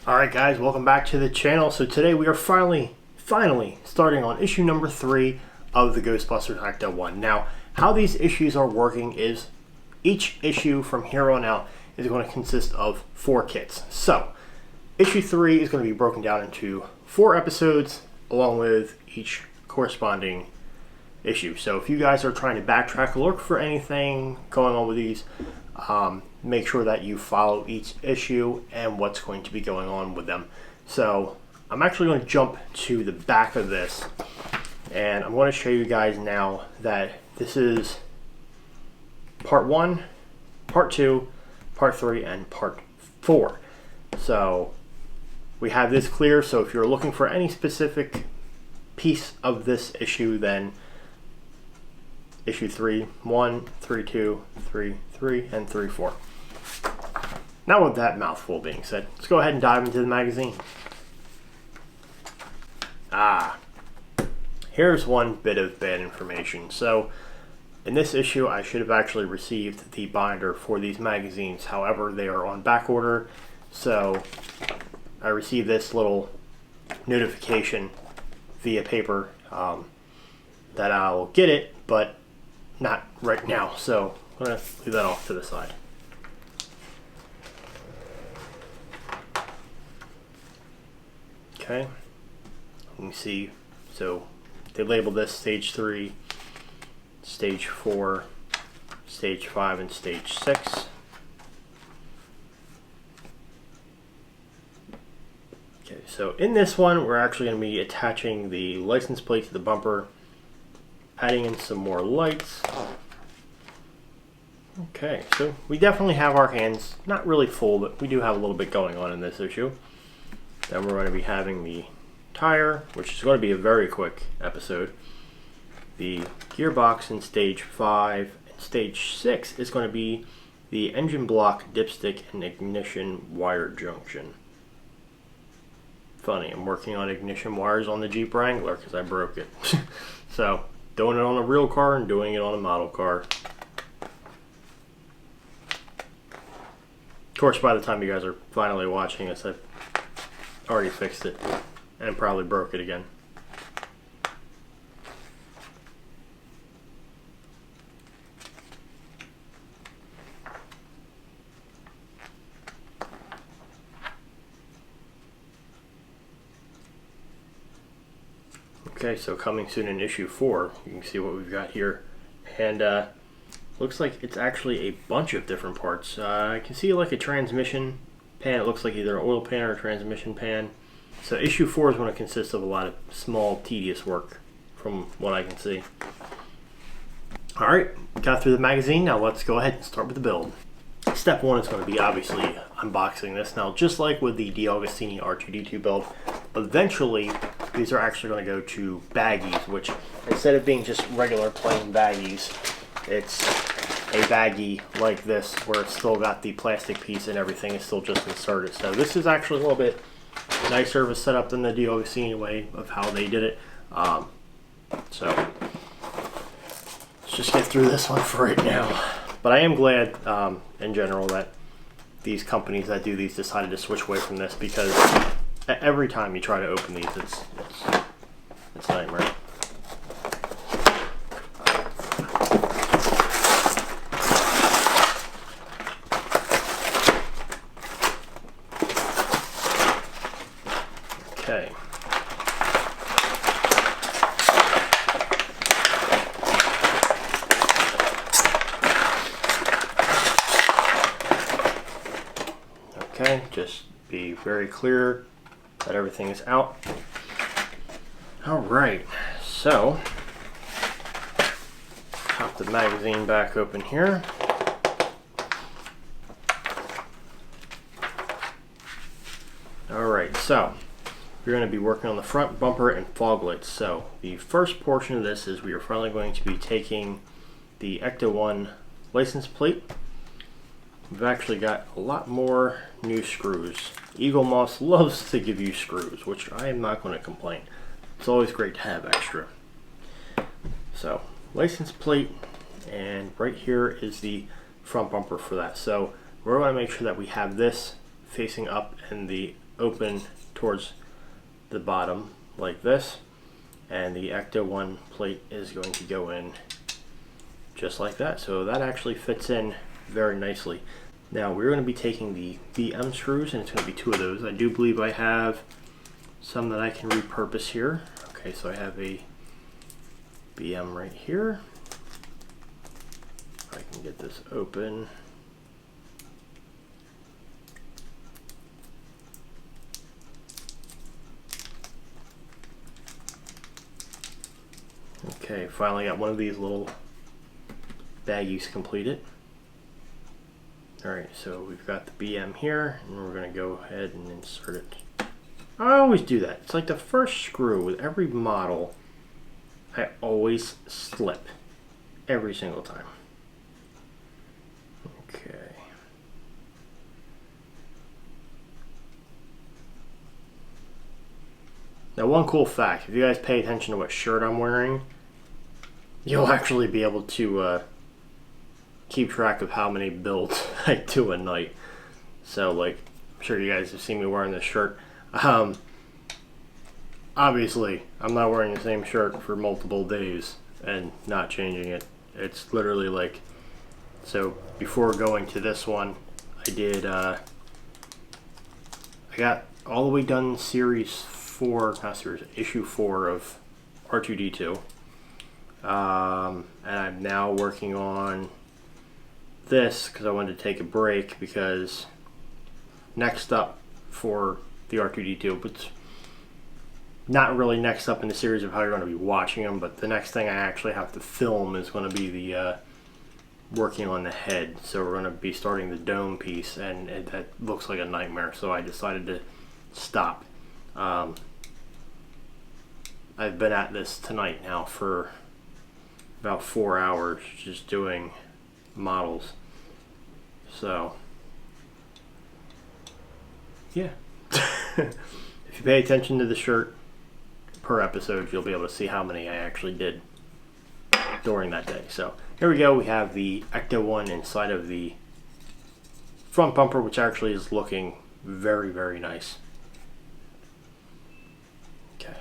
Alright guys, welcome back to the channel. So today we are finally starting on issue number 3 of the Ghostbusters ECTO-1. Now, how these issues are working is each issue from here on out is going to consist of 4 kits. So, issue 3 is going to be broken down into 4 episodes along with each corresponding issue. So if you guys are trying to backtrack, look for anything going on with these, make sure that you follow each issue and what's going to be going on with them. So I'm actually going to jump to the back of this, and I'm going to show you guys now that this is part 1, part 2, part 3, and part 4. So we have this clear, so if you're looking for any specific piece of this issue, then issue 3-1, 3-2, 3-3, and 3-4. Now with that mouthful being said, let's go ahead and dive into the magazine. Here's one bit of bad information. So in this issue, I should have actually received the binder for these magazines. However, they are on back order, so I received this little notification via paper that I'll get it, but not right now. So I'm going to leave that off to the side. Okay, you can see, so they labeled this stage 3, stage 4, stage 5, and stage 6. Okay, so in this one, we're actually going to be attaching the license plate to the bumper, adding in some more lights. Okay, so we definitely have our hands not really full, but we do have a little bit going on in this issue. Then we're going to be having the tire, which is going to be a very quick episode. The gearbox in stage 5, and stage 6 is going to be the engine block, dipstick, and ignition wire junction. Funny, I'm working on ignition wires on the Jeep Wrangler because I broke it. So, doing it on a real car and doing it on a model car. Of course, by the time you guys are finally watching this, I've already fixed it and probably broke it again. Okay, so coming soon in issue 4, you can see what we've got here, and looks like it's actually a bunch of different parts. I can see like a transmission pan. It looks like either an oil pan or a transmission pan. So issue 4 is going to consist of a lot of small, tedious work from what I can see. Alright, got through the magazine. Now let's go ahead and start with the build. Step 1 is going to be obviously unboxing this. Now, just like with the D'Agostini R2-D2 build, eventually these are actually going to go to baggies, which instead of being just regular plain baggies, it's a baggie like this where it's still got the plastic piece and everything is still just inserted. So this is actually a little bit nicer of a setup than the D'Agostini way of how they did it. So let's just get through this one for right now. But I am glad in general that these companies that do these decided to switch away from this, because every time you try to open these, it's a nightmare. Okay. Okay, just be very clear that everything is out. Alright, so pop the magazine back open here. Alright, so we're going to be working on the front bumper and fog lights. So the first portion of this is we are finally going to be taking the ECTO-1 license plate. We've actually got a lot more new screws. Eagle Moss loves to give you screws, which I am not going to complain. It's always great to have extra. So, license plate, and right here is the front bumper for that. So we're going to make sure that we have this facing up and the open towards the bottom like this, and the ECTO-1 plate is going to go in just like that. So that actually fits in very nicely. Now we're going to be taking the BM screws, and it's going to be 2 of those. I do believe I have some that I can repurpose here. Okay, so I have a BM right here. If I can get this open. Okay, finally got one of these little baggies completed. Alright, so we've got the BM here, and we're going to go ahead and insert it. I always do that. It's like the first screw with every model, I always slip. Every single time. Okay. Now one cool fact, if you guys pay attention to what shirt I'm wearing, you'll actually be able to keep track of how many builds I do a night. So like, I'm sure you guys have seen me wearing this shirt. Obviously, I'm not wearing the same shirt for multiple days and not changing it. It's literally like, so before going to this one, I did, I got all the way done series 4, not series, issue 4 of R2-D2. And I'm now working on this because I wanted to take a break, because next up for the R2-D2, but not really next up in the series of how you're going to be watching them, but the next thing I actually have to film is going to be the working on the head. So we're going to be starting the dome piece, and that looks like a nightmare, so I decided to stop. I've been at this tonight now for about 4 hours just doing models. So yeah. If you pay attention to the shirt per episode, you'll be able to see how many I actually did during that day. So here we go. We have the ECTO-1 inside of the front bumper, which actually is looking very, very nice. Okay.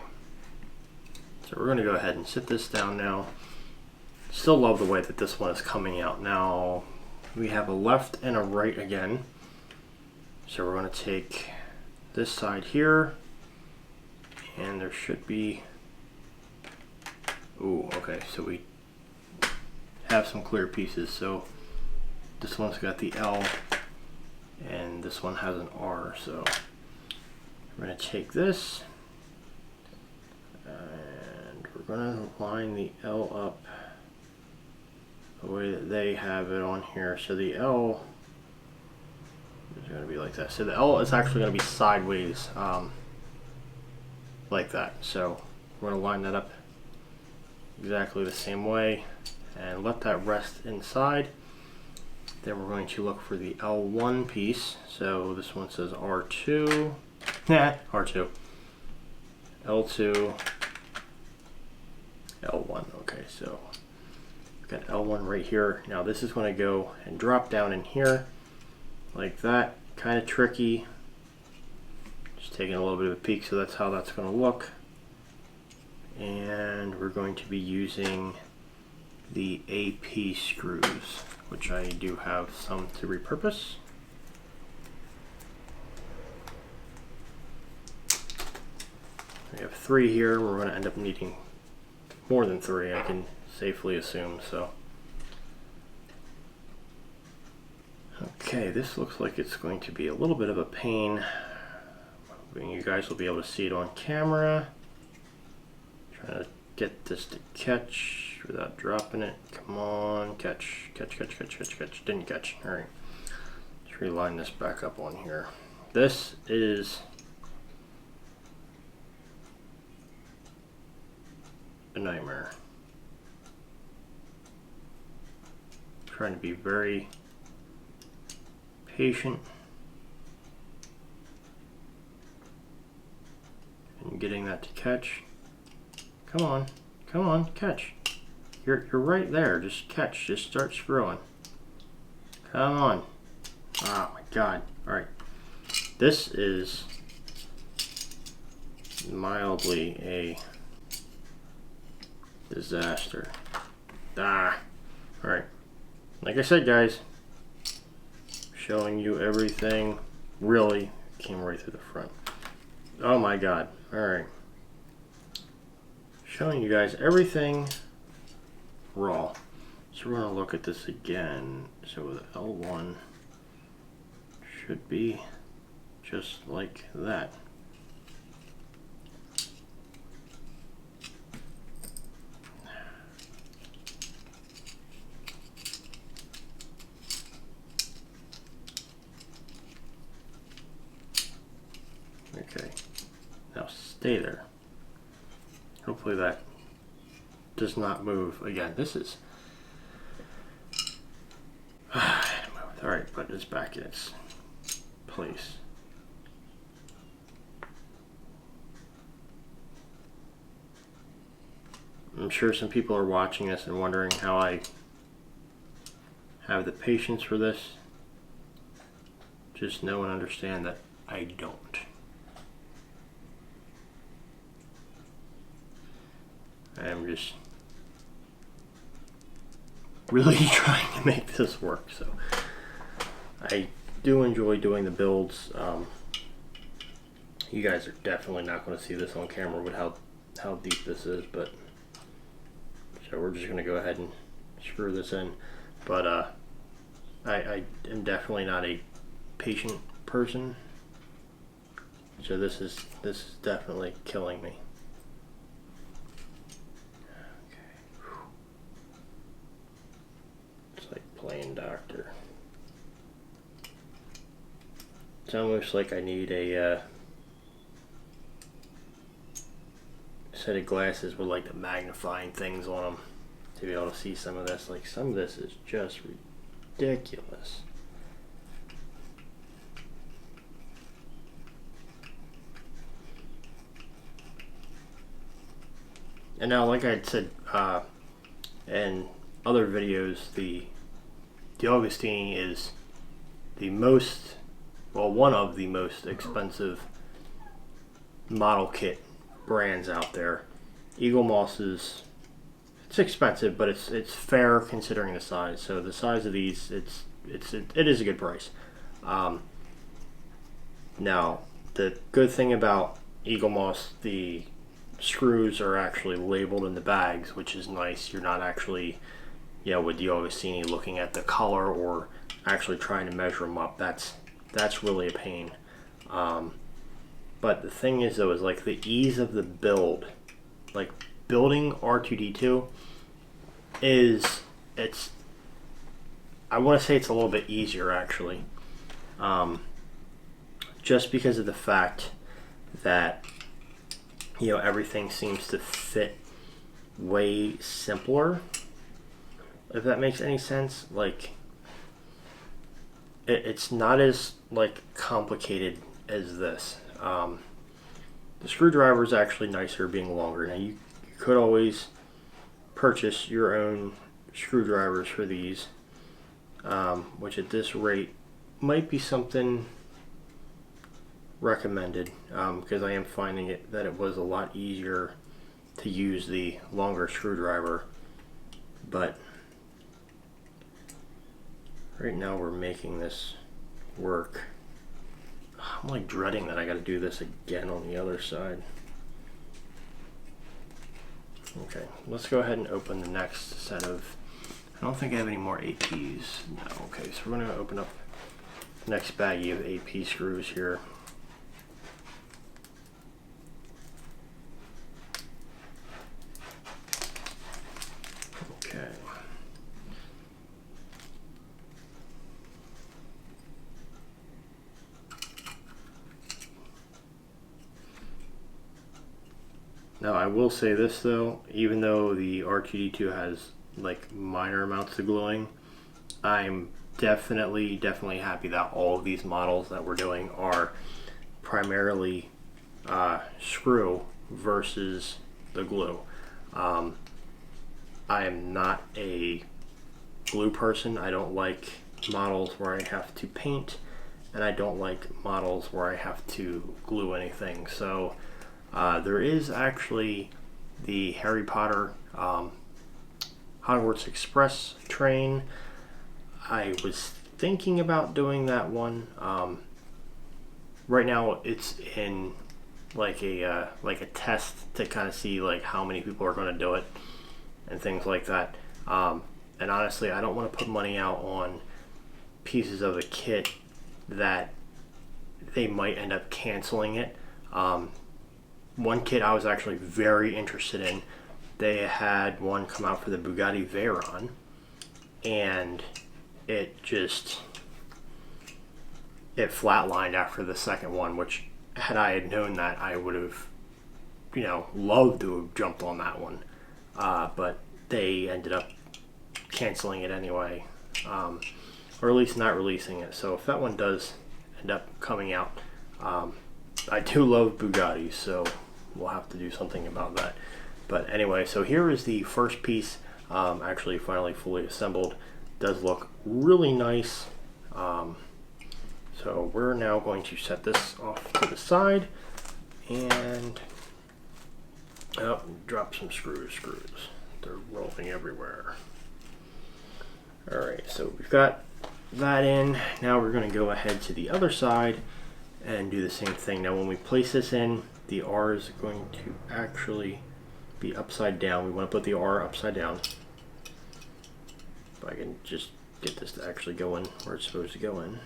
So we're going to go ahead and sit this down now. Still love the way that this one is coming out. Now we have a left and a right again. So we're going to take this side here, and there should be, ooh, okay, so we have some clear pieces. So this one's got the L, and this one has an R. So we're going to take this, and we're going to line the L up the way that they have it on here. So the L is going to be like that. So the L is actually going to be sideways, like that. So we're going to line that up exactly the same way and let that rest inside. Then we're going to look for the L1 piece. So this one says R2. R2. L2. L1. Okay, so we've got L1 right here. Now this is going to go and drop down in here like that. Kind of tricky. Just taking a little bit of a peek, so that's how that's going to look. And we're going to be using the AP screws, which I do have some to repurpose. We have 3 here. We're going to end up needing more than 3, I can safely assume. So okay, this looks like it's going to be a little bit of a pain. You guys will be able to see it on camera. Trying to get this to catch without dropping it. Come on, catch, catch, catch, catch, catch, catch. Didn't catch. All right, let's reline this back up on here. This is a nightmare. Trying to be very patient and getting that to catch. Come on, come on, catch. You're right there. Just catch. Just start screwing. Come on. Oh my God. All right. This is mildly a disaster. Alright. Like I said, guys, showing you everything. Really came right through the front. Oh my god. Alright. Showing you guys everything raw. So we're going to look at this again. So the L1 should be just like that. Okay, now stay there. Hopefully that does not move again. This is alright, but it's back in its place. I'm sure some people are watching this and wondering how I have the patience for this. Just know and understand that I don't. I'm just really trying to make this work. So I do enjoy doing the builds. You guys are definitely not going to see this on camera with how deep this is, but so we're just going to go ahead and screw this in. But I am definitely not a patient person, so this is definitely killing me. Playing doctor. It's almost like I need a set of glasses with like the magnifying things on them to be able to see some of this. Like some of this is just ridiculous. And now, like I had said in other videos, the Augustini is the most, well, one of the most expensive model kit brands out there. Eagle Moss is, it's expensive, but it's fair considering the size. So the size of these, it is a good price. Now the good thing about Eagle Moss, the screws are actually labeled in the bags, which is nice. You're not actually, with the Augustini looking at the color or actually trying to measure them up. That's really a pain. But the thing is though, is like the ease of the build, like building R2-D2 I want to say it's a little bit easier actually. Just because of the fact that, everything seems to fit way simpler. If that makes any sense, like it's not as like complicated as this. The screwdriver is actually nicer being longer. Now you could always purchase your own screwdrivers for these, which at this rate might be something recommended, because I am finding that it was a lot easier to use the longer screwdriver. But right now we're making this work. I'm like dreading that I got to do this again on the other side. Okay, let's go ahead and open the next set of, I don't think I have any more APs. No, okay, so we're going to open up the next baggie of AP screws here. Okay. Now I will say this though, even though the R2-D2 has like minor amounts of gluing, I'm definitely happy that all of these models that we're doing are primarily screw versus the glue. I am not a glue person. I don't like models where I have to paint, and I don't like models where I have to glue anything. So There is actually the Harry Potter Hogwarts Express train. I was thinking about doing that one. Right now it's in like a test to kind of see like how many people are going to do it and things like that. And honestly, I don't want to put money out on pieces of a kit that they might end up canceling it. One kit I was actually very interested in, they had one come out for the Bugatti Veyron, and it flatlined after the second one, which had I had known that, I would have, loved to have jumped on that one. But they ended up canceling it anyway, or at least not releasing it. So if that one does end up coming out, I do love Bugatti, so we'll have to do something about that. But anyway, so here is the first piece, actually finally fully assembled. Does look really nice. So we're now going to set this off to the side and drop some screws. They're rolling everywhere. Alright, so we've got that in. Now we're going to go ahead to the other side and do the same thing. Now when we place this in, the R is going to actually be upside down. We want to put the R upside down. If I can just get this to actually go in where it's supposed to go in.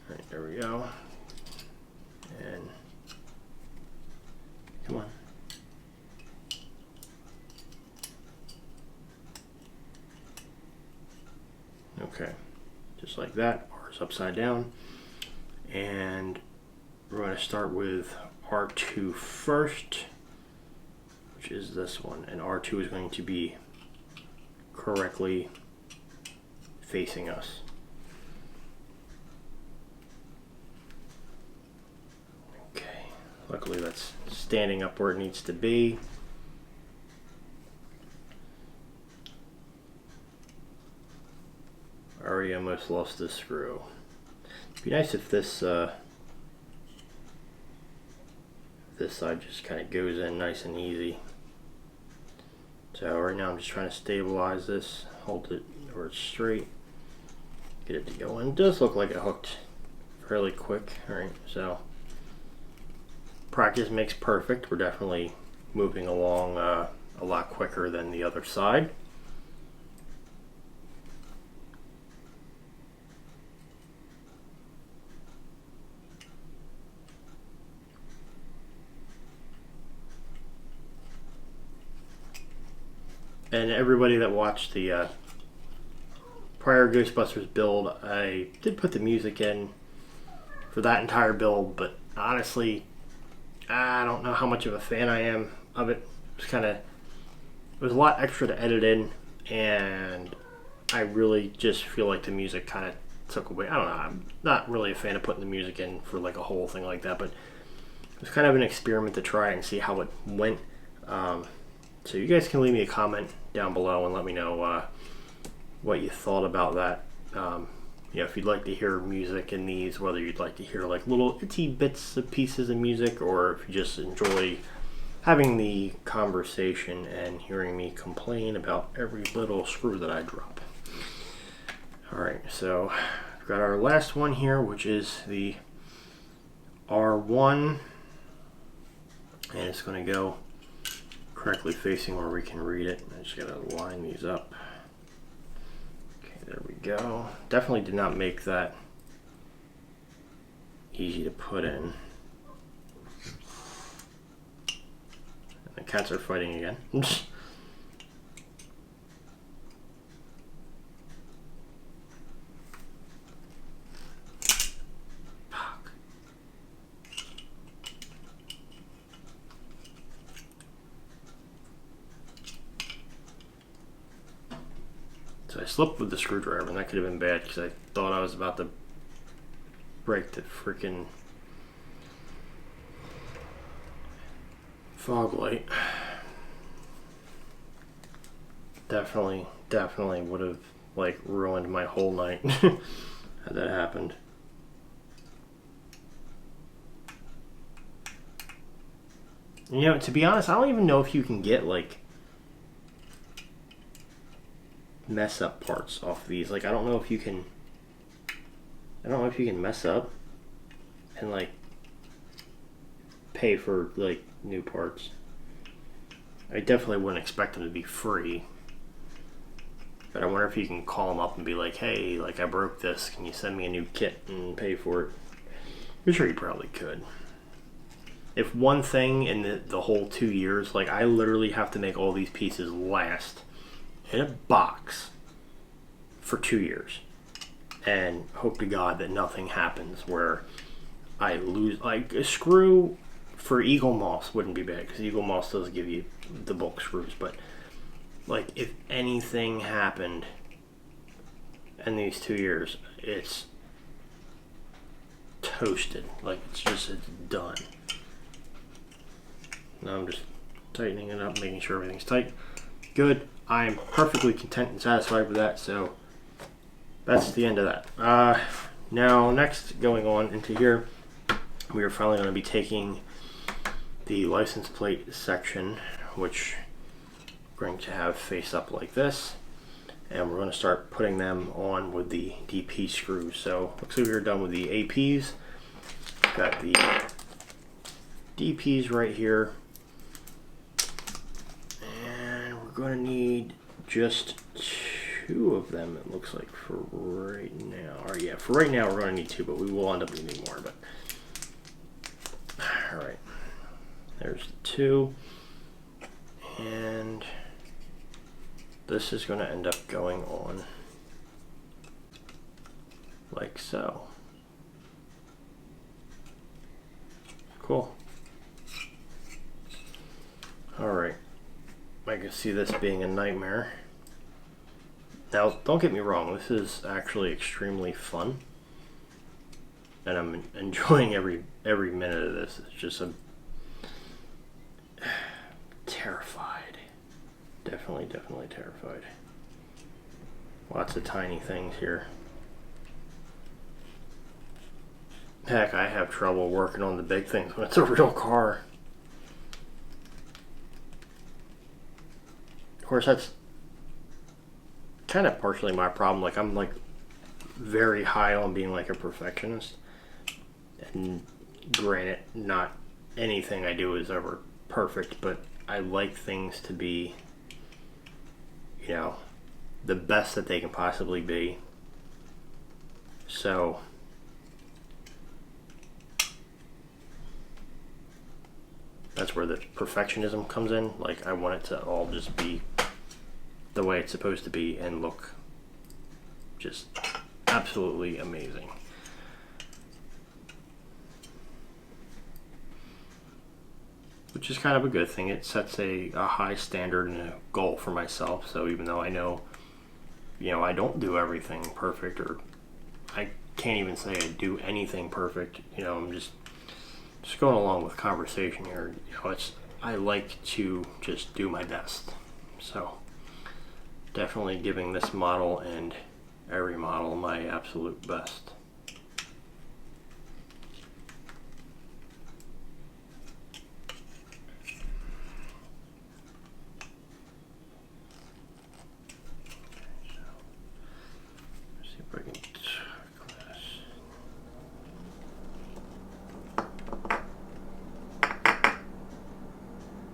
Alright, there we go. And come on. Okay, just like that. R is upside down. And we're going to start with R2 first, which is this one. And R2 is going to be correctly facing us. Okay, luckily that's standing up where it needs to be. Already almost lost this screw. It'd be nice if this this side just kind of goes in nice and easy. So right now I'm just trying to stabilize this, hold it where it's straight, get it to go in. It does look like it hooked fairly quick. Alright, so practice makes perfect. We're definitely moving along a lot quicker than the other side. And everybody that watched the prior Ghostbusters build, I did put the music in for that entire build, but honestly, I don't know how much of a fan I am of it. It was a lot extra to edit in, and I really just feel like the music kind of took away. I don't know, I'm not really a fan of putting the music in for like a whole thing like that, but it was kind of an experiment to try and see how it went. So you guys can leave me a comment down below and let me know what you thought about that. If you'd like to hear music in these, whether you'd like to hear like little itty bits of pieces of music, or if you just enjoy having the conversation and hearing me complain about every little screw that I drop. Alright, so we've got our last one here, which is the R1, and it's going to go correctly facing where we can read it. I just gotta line these up. Okay, there we go. Definitely did not make that easy to put in. And the cats are fighting again. So I slipped with the screwdriver, and that could have been bad because I thought I was about to break the freaking fog light. Definitely would have like ruined my whole night had that happened. You know, to be honest, I don't even know if you can get like mess up parts off of these. Like, I don't know if you can mess up and like pay for like new parts. I definitely wouldn't expect them to be free, but I wonder if you can call them up and be like, hey, like, I broke this, can you send me a new kit and pay for it? I'm sure you probably could. If one thing in the whole 2 years, like, I literally have to make all these pieces last in a box for 2 years, and hope to God that nothing happens where I lose. Like, a screw for Eagle Moss wouldn't be bad, because Eagle Moss does give you the bulk screws, but like, if anything happened in these 2 years, it's toasted. Like, it's done. Now I'm just tightening it up, making sure everything's tight. Good. I'm perfectly content and satisfied with that, so that's the end of that. Now, next, going on into here, we are finally going to be taking the license plate section, which we're going to have face up like this, and we're going to start putting them on with the DP screws. So looks like we're done with the APs. Got the DPs right here, and we're going to need just 2 of them, it looks like, for right now. Or yeah, for right now we're going to need 2, but we will end up needing more. But all right, there's the 2, and this is going to end up going on like so. Cool. Alright. I can see this being a nightmare. Now, don't get me wrong, this is actually extremely fun, and I'm enjoying every minute of this. It's just terrified. Definitely terrified. Lots of tiny things here. Heck, I have trouble working on the big things when it's a real car. Of course, that's kind of partially my problem. Like, I'm like very high on being like a perfectionist, and granted, not anything I do is ever perfect, but I like things to be, you know, the best that they can possibly be. So that's where the perfectionism comes in. Like, I want it to all just be the way it's supposed to be and look just absolutely amazing. Which is kind of a good thing. It sets a high standard and a goal for myself. So even though I know, you know, I don't do everything perfect, or I can't even say I do anything perfect, you know, I'm just going along with conversation here. You know, I like to just do my best. So definitely giving this model and every model my absolute best.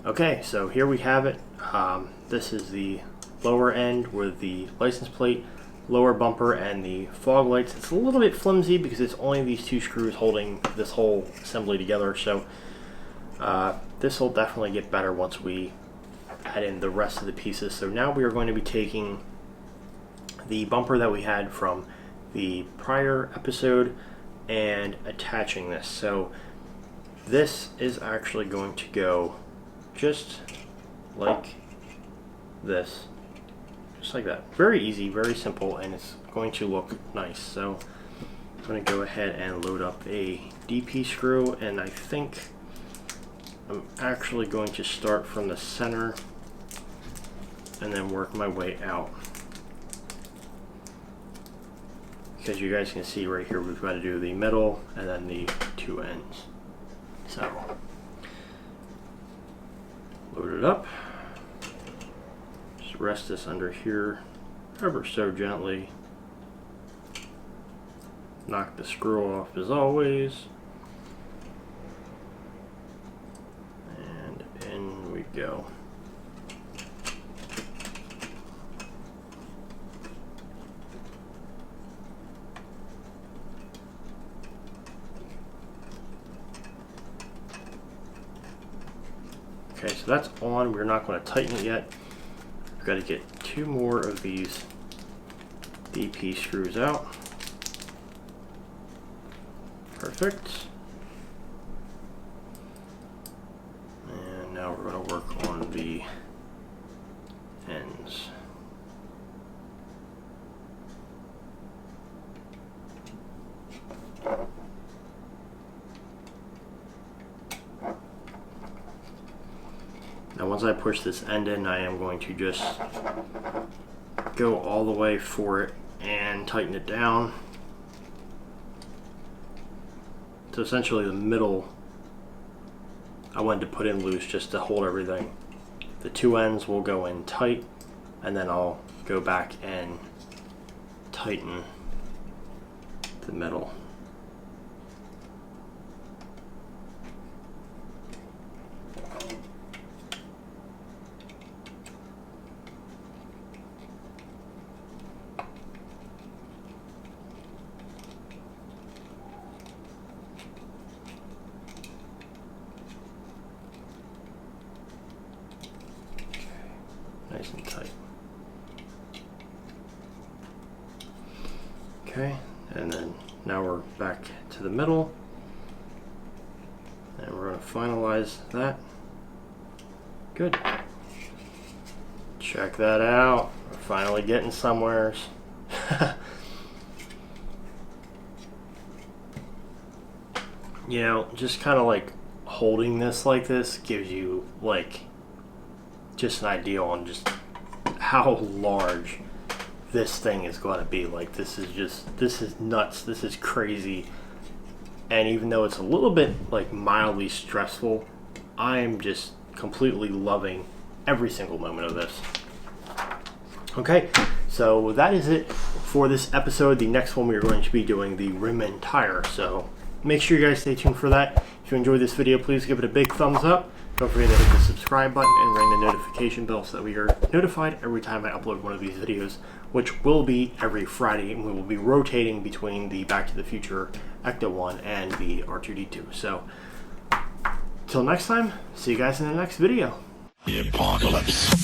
Okay, so here we have it. This is the lower end with the license plate, lower bumper, and the fog lights. It's a little bit flimsy because it's only these 2 screws holding this whole assembly together. So this will definitely get better once we add in the rest of the pieces. So now we are going to be taking the bumper that we had from the prior episode and attaching this. So this is actually going to go just like this, just like that. Very easy, very simple, and it's going to look nice. So I'm going to go ahead and load up a DP screw, and I think I'm actually going to start from the center and then work my way out, because you guys can see right here we've got to do the middle and then the 2 ends. So it up. Just rest this under here ever so gently. Knock the screw off as always. And in we go. Okay, so that's on. We're not going to tighten it yet. We've got to get 2 more of these DP screws out. Perfect. And now we're going to work on the ends. Now once I push this end in, I am going to just go all the way for it and tighten it down. So essentially the middle I wanted to put in loose just to hold everything. The 2 ends will go in tight, and then I'll go back and tighten the middle. Nice and tight. Okay, and then now we're back to the middle, and we're going to finalize that. Good. Check that out. We're finally getting somewheres. You know, just kind of like holding this like this gives you like just an idea on just how large this thing is going to be. Like, this is nuts, this is crazy. And even though it's a little bit like mildly stressful, I'm just completely loving every single moment of this. Okay, so that is it for this episode. The next one we are going to be doing the rim and tire, so make sure you guys stay tuned for that. If you enjoyed this video, please give it a big thumbs up. Don't forget to hit the subscribe button and ring the notification bell so that we are notified every time I upload one of these videos, which will be every Friday, and we will be rotating between the Back to the Future ECTO-1 and the R2-D2. So, till next time, see you guys in the next video. The apocalypse.